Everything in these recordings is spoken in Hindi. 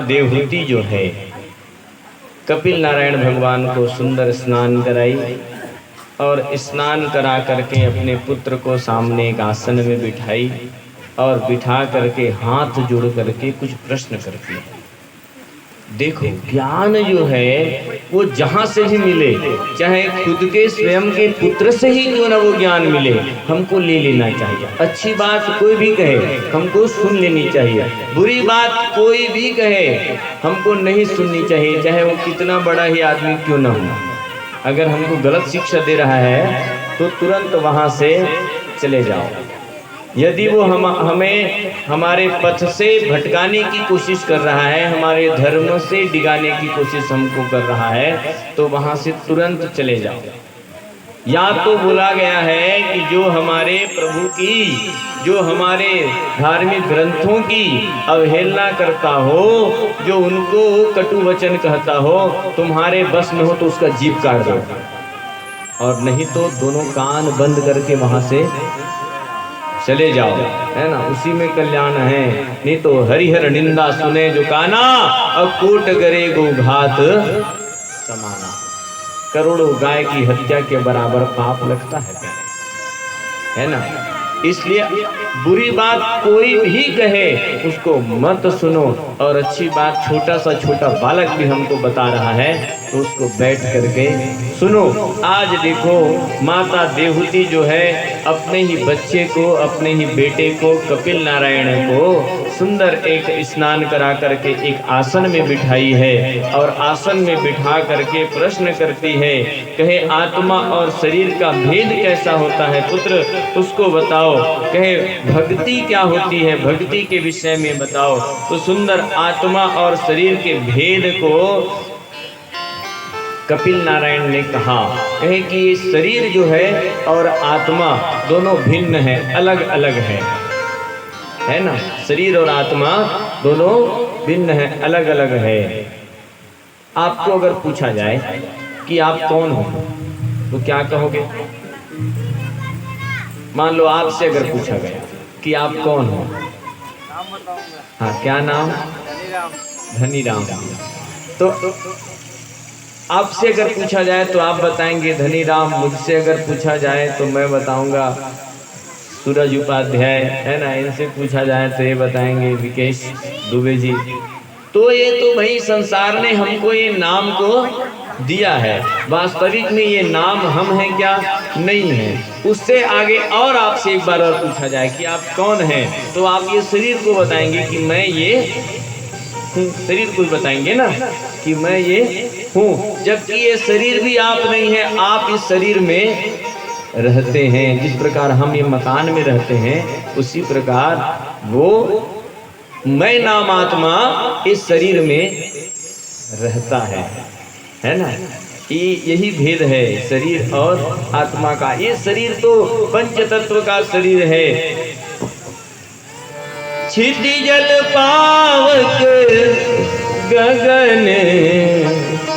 देवहूति जो है कपिल नारायण भगवान को सुंदर स्नान कराई और स्नान करा करके अपने पुत्र को सामने एक आसन में बिठाई और बिठा करके हाथ जोड़ करके कुछ प्रश्न करती है। देखो, ज्ञान जो है वो जहाँ से भी मिले, चाहे खुद के स्वयं के पुत्र से ही क्यों ना वो ज्ञान मिले, हमको ले लेना चाहिए। अच्छी बात कोई भी कहे हमको सुन लेनी चाहिए, बुरी बात कोई भी कहे हमको नहीं सुननी चाहिए, चाहे वो कितना बड़ा ही आदमी क्यों ना हो। अगर हमको गलत शिक्षा दे रहा है तो तुरंत वहाँ से चले जाओ। यदि वो हमें हमारे पथ से भटकाने की कोशिश कर रहा है, हमारे धर्म से डिगाने की कोशिश हमको कर रहा है, तो वहाँ से तुरंत चले जाओ। या तो बोला गया है कि जो हमारे प्रभु की, जो हमारे धार्मिक ग्रंथों की अवहेलना करता हो, जो उनको कटु वचन कहता हो, तुम्हारे बस में हो तो उसका जीभ काट दो, और नहीं तो दोनों कान बंद करके वहाँ से चले जाओ, है ना। उसी में कल्याण है। नहीं तो हरिहर निंदा सुने जो काना, और कोट करे गो घात समाना। करोड़ों गाय की हत्या के बराबर पाप लगता है ना। इसलिए बुरी बात कोई भी कहे उसको मत सुनो, और अच्छी बात छोटा सा छोटा बालक भी हमको बता रहा है तो उसको बैठ करके सुनो। आज देखो, माता देवहूति जो है अपने ही बच्चे को, अपने ही बेटे को, कपिल नारायण को सुंदर एक स्नान करा करके एक आसन में बिठाई है, और आसन में बिठा करके प्रश्न करती है, कहे आत्मा और शरीर का भेद कैसा होता है पुत्र, उसको बताओ। कहे भक्ति क्या होती है, भक्ति के विषय में बताओ। तो सुंदर आत्मा और शरीर के भेद को कपिल नारायण ने कहा। कहे कि ये शरीर जो है और आत्मा दोनों भिन्न है, अलग अलग है ना। शरीर और आत्मा दोनों भिन्न है, अलग अलग है। आपको अगर पूछा जाए कि आप कौन हो तो क्या कहोगे? मान लो आपसे अगर पूछा गया कि आप कौन हो, हाँ, क्या नाम? धनीराम। तो आपसे अगर पूछा जाए तो आप बताएंगे धनीराम। मुझसे अगर पूछा जाए तो मैं बताऊंगा सूरज उपाध्याय, है ना। इनसे पूछा जाए तो ये बताएंगे विकेश दुबे जी। तो ये तो भाई संसार ने हमको ये नाम को दिया है, वास्तविक में ये नाम हम हैं क्या? नहीं है। उससे आगे और आपसे एक बार और पूछा जाए कि आप कौन हैं, तो आप ये शरीर को बताएंगे कि मैं ये हूँ। शरीर को बताएंगे ना कि मैं ये हूँ, जबकि ये शरीर भी आप नहीं है। आप इस शरीर में रहते हैं, जिस प्रकार हम ये मकान में रहते हैं, उसी प्रकार वो मैं नाम आत्मा इस शरीर में रहता है ना। यही भेद है शरीर और आत्मा का। ये शरीर तो पंच तत्व का शरीर है। क्षिति जल पावक गगन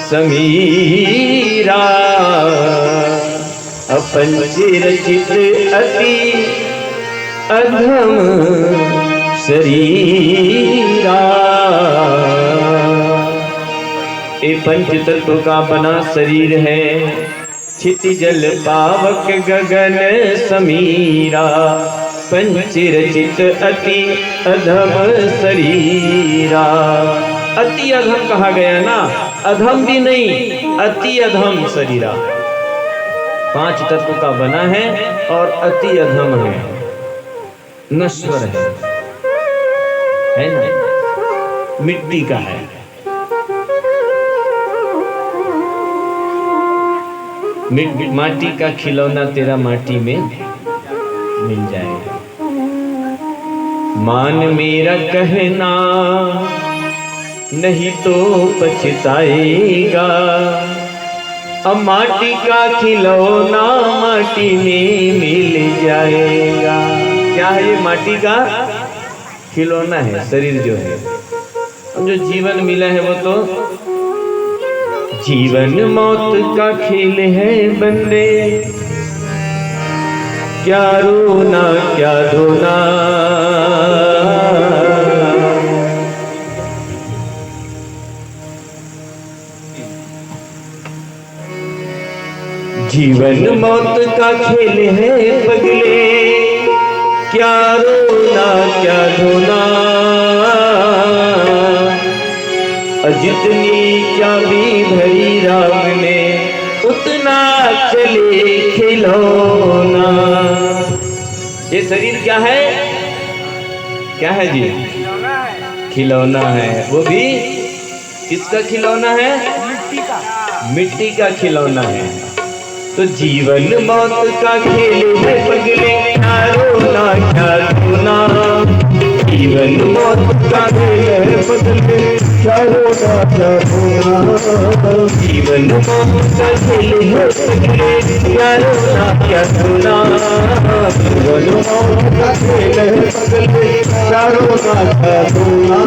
समीरा, अपंच रचित अति अधम शरीरा। ये पंच तत्व का बना शरीर है। क्षिति जल पावक गगन समीरा, पंच रचित अति अधम शरीरा। अति अधम कहा गया ना, अधम भी नहीं, अति अधम शरीरा। पांच तत्व का बना है और अति अधम है, नश्वर है ना, मिट्टी का है। माटी का खिलौना तेरा माटी में मिल जाएगा। मान मेरा कहना नहीं तो पछताएगा, अब माटी का खिलौना माटी में मिल जाएगा। क्या है ये? माटी का खिलौना है शरीर जो है। अब जो जीवन मिला है वो तो जीवन मौत का खेल है बंदे, क्या रोना क्या धोना। जीवन मौत का खेल है पगले, क्या रोना क्या धोना, जितनी क्या भी भरी राम ने उतना चले खिलौना। ये शरीर क्या है? क्या है जी? खिलौना है। वो भी किसका खिलौना है? मिट्टी का खिलौना है। तो जीवन मौत का खेल है पगले, क्या रोना क्या धोना, जीवन मौत का खेल है पगले, क्या रोना क्या धोना, जीवन मौत का खेल है पगले, क्या रोना क्या धोना, जीवन मौत का खेल है पगले, क्या रोना क्या धोना,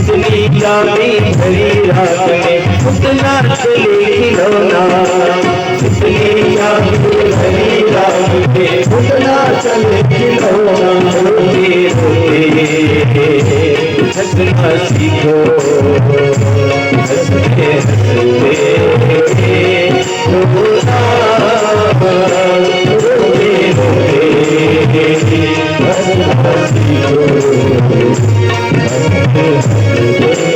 जितनी यादें भरी रात में उतना चले खिलौना, जितनी यादें भरी रात में उतना चले खिलौना। रोते रोते हंसना सीखो, हंसते हंसते रोना, रोते रोते हंसना सीखो, हंसते हंसते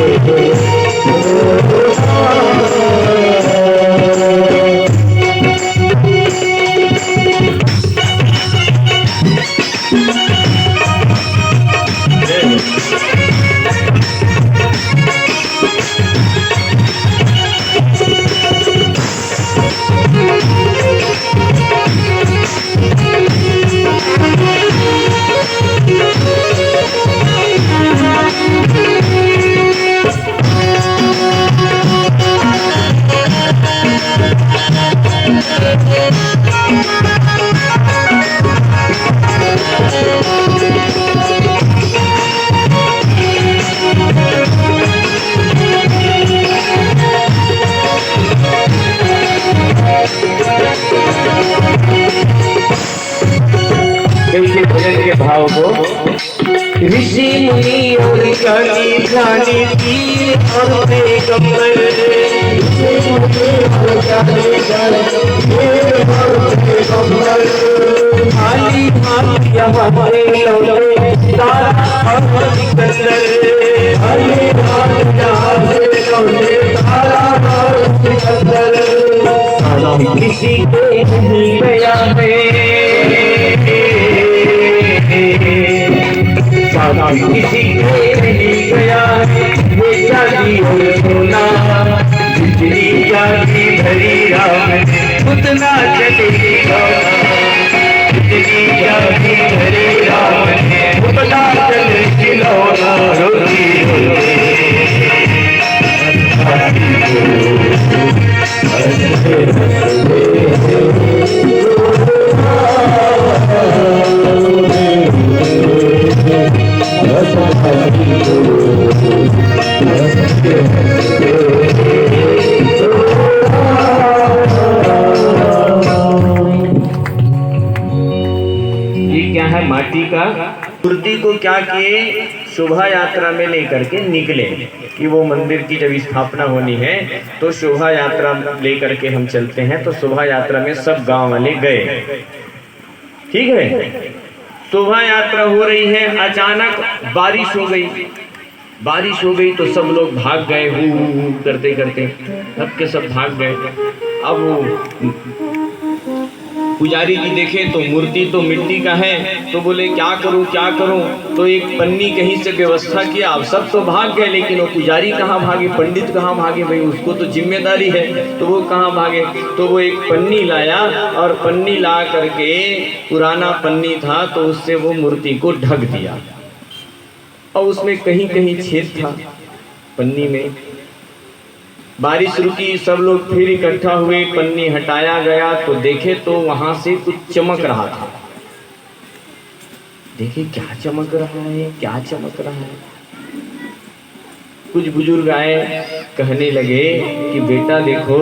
के भाव को ऋषि मुनि और ज्ञानी ध्यानी पीर और पैगंबर, खाली हाथ हमारे लौटे तारा और सिकंदर, खाली हाथ हमारे लौटे तारा और सिकंदर, किसी को नहीं गया है किसी को नहीं गया ये चांदी और सोना, जितनी चांदी भरी राम उतना चले खिलौना, जितनी चांदी भरी राम उतना चले खिलौना। रोती माटी का मूर्ति को क्या किए, शोभा यात्रा में लेकर के निकले कि वो मंदिर की जब स्थापना होनी है तो शोभा यात्रा लेकर के हम चलते हैं। तो शोभा यात्रा में सब गांव वाले गए, ठीक है। शोभा यात्रा हो रही है, अचानक बारिश हो गई। बारिश हो गई तो सब लोग भाग गए, हू करते करते सबके सब भाग गए। अब पुजारी जी देखे तो मूर्ति तो मिट्टी का है, तो बोले क्या करूं क्या करूं। तो एक पन्नी कहीं से व्यवस्था किया। अब सब तो भाग गए, लेकिन वो पुजारी कहाँ भागे, पंडित कहाँ भागे, भाई उसको तो जिम्मेदारी है, तो वो कहाँ भागे। तो वो एक पन्नी लाया और पन्नी ला करके, पुराना पन्नी था तो उससे वो मूर्ति को ढक दिया और उसमें कहीं कहीं छेद था पन्नी में। बारिश रुकी, सब लोग फिर इकट्ठा हुए, पन्नी हटाया गया तो देखे तो वहां से कुछ चमक रहा था। देखे क्या चमक रहा है, क्या चमक रहा है। कुछ बुजुर्ग आए, कहने लगे कि बेटा देखो,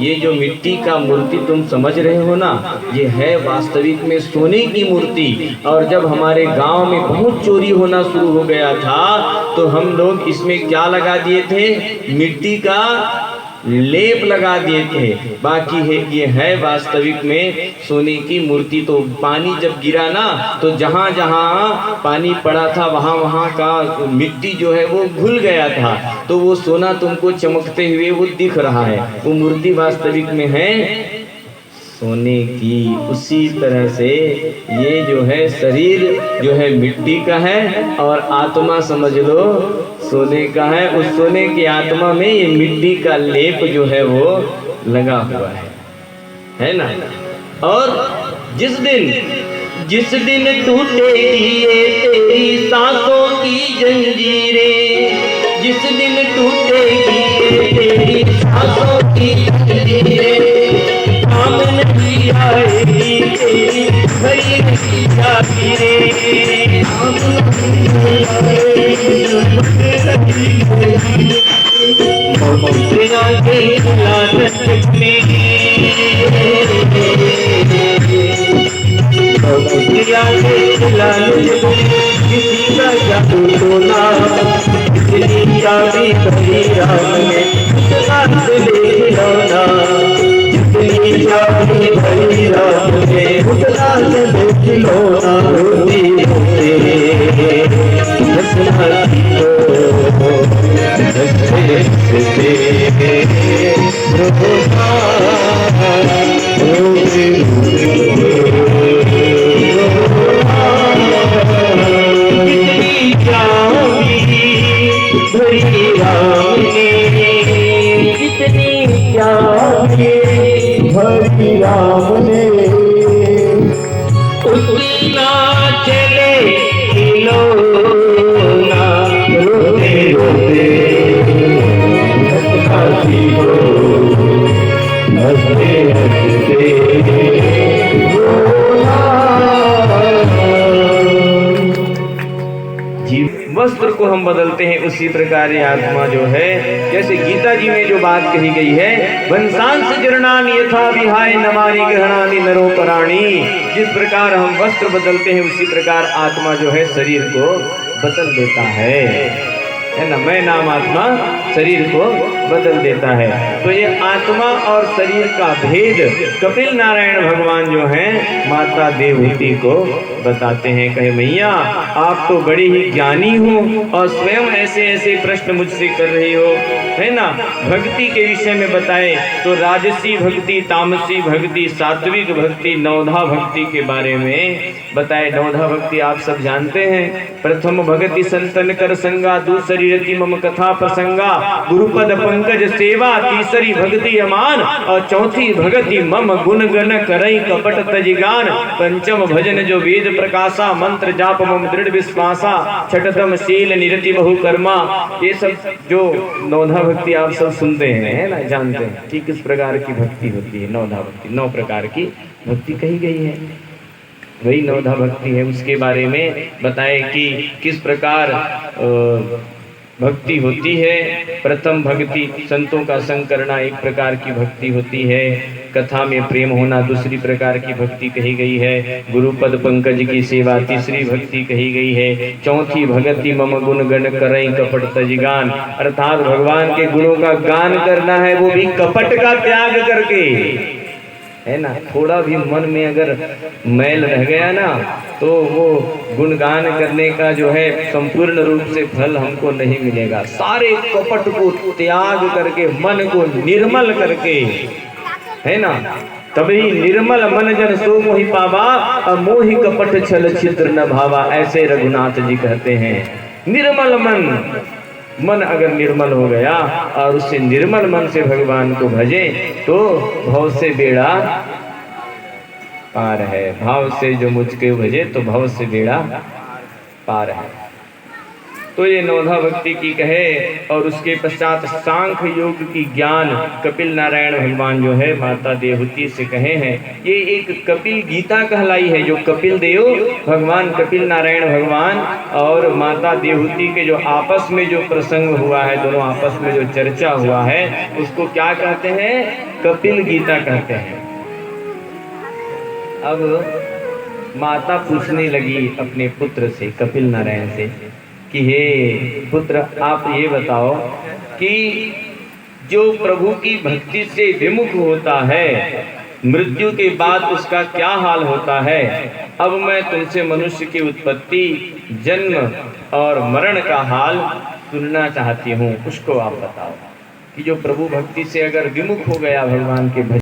ये जो मिट्टी का मूर्ति तुम समझ रहे हो ना, ये है वास्तविक में सोने की मूर्ति। और जब हमारे गांव में बहुत चोरी होना शुरू हो गया था तो हम लोग इसमें क्या लगा दिए थे, मिट्टी का लेप लगा दिए थे। बाकी है ये है वास्तविक में सोने की मूर्ति। तो पानी जब गिरा ना तो जहाँ जहाँ पानी पड़ा था वहाँ वहाँ का मिट्टी जो है वो घुल गया था, तो वो सोना तुमको चमकते हुए वो दिख रहा है। वो मूर्ति वास्तविक में है सोने की। उसी तरह से ये जो है शरीर जो है मिट्टी का है और आत्मा समझ लो सोने का है। उस सोने की आत्मा में ये मिट्टी का लेप जो है वो लगा हुआ है ना। और जिस दिन टूटेगी ये तेरी सांसों की जंजीरें, जिस दिन टूटेगी ये तेरी सांसों की जंजीरें, काम नहीं आएगी तेरी भरी की जागीरें, काम नहीं आएगी किसी का जादू सोना जितनी चाबी भरी रात में उतना से देख लौना, जितनी चाबी भरी रात में उतना से देख लौना। रोती भरी राम ने उतना चले खिलौना, रोते रोते हंसी हो हंसते हंसते वस्त्र को हम बदलते हैं, उसी प्रकार ये आत्मा जो है, जैसे गीता जी में जो बात कही गई है, वंशांश जीर्णानि यथा विहाय नवानि गृह्णाति नरोपराणि। जिस प्रकार हम वस्त्र बदलते हैं उसी प्रकार आत्मा जो है शरीर को बदल देता है ना। मैं नाम आत्मा शरीर को बदल देता है। तो ये आत्मा और शरीर का भेद कपिल नारायण भगवान जो हैं माता देवहूति को बताते हैं। कहे मैया आप तो बड़ी ही ज्ञानी हो और स्वयं ऐसे ऐसे प्रश्न मुझसे कर रही हो, है ना। भक्ति के विषय में बताए तो राजसी भक्ति, तामसी भक्ति, सात्विक भक्ति, नवधा भक्ति के बारे में बताए। नवधा भक्ति आप सब जानते हैं। प्रथम भक्ति संतन कर संगा, दूसरी रति मम कथा प्रसंगा, गुरुपद पंकज सेवा, तीसरी भक्ति अमान और चौथी भक्ति मम गुण गण करई कपट तजिगान, पंचम भजन जो वेद प्रकाशा, मंत्र जाप मम दृढ़ विश्वासा, छठतम शील निरति बहु कर्मा। ये सब जो नवधा भक्ति आप सब सुनते हैं, है ना, जानते हैं कि किस प्रकार की भक्ति होती है। नवधा भक्ति 9 प्रकार की भक्ति कही गई है, वही नवधा भक्ति है। उसके बारे में बताए कि किस प्रकार भक्ति होती है। प्रथम भक्ति संतों का संग करना एक प्रकार की भक्ति होती है। कथा में प्रेम होना दूसरी प्रकार की भक्ति कही गई है। गुरुपद पंकज की सेवा तीसरी भक्ति कही गई है। चौथी भक्ति मम गुण गण करई कपट तजिगान, अर्थात भगवान के गुणों का गान करना है, वो भी कपट का त्याग करके, है ना। थोड़ा भी मन में अगर मैल रह गया ना तो वो गुणगान करने का जो है संपूर्ण रूप से फल हमको नहीं मिलेगा। सारे कपट को त्याग करके मन को निर्मल करके, है ना, तभी निर्मल मन जन सो मोहि पावा, मोहि कपट छल छिद्र न भावा। ऐसे रघुनाथ जी कहते हैं। निर्मल मन अगर निर्मल हो गया और उससे निर्मल मन से भगवान को भजे तो भव से बेड़ा पार है। भाव से जो मुझके भजे तो भव से बेड़ा पार है। तो ये नवधा भक्ति की कहे। और उसके पश्चात सांख्य योग की ज्ञान कपिल नारायण भगवान जो है माता देवहूति से कहे हैं। ये एक कपिल गीता कहलाई है, जो कपिल देव भगवान, कपिल नारायण भगवान और माता देवहूति के जो आपस में जो प्रसंग हुआ है, दोनों आपस में जो चर्चा हुआ है, उसको क्या कहते हैं? कपिल गीता कहते हैं। अब माता पूछने लगी अपने पुत्र से, कपिल नारायण से, कि हे पुत्र, आप ये बताओ कि जो प्रभु की भक्ति से विमुख होता है, मृत्यु के बाद उसका क्या हाल होता है। अब मैं तुमसे मनुष्य की उत्पत्ति, जन्म और मरण का हाल सुनना चाहती हूँ। उसको आप बताओ कि जो प्रभु भक्ति से अगर विमुख हो गया भगवान के भजन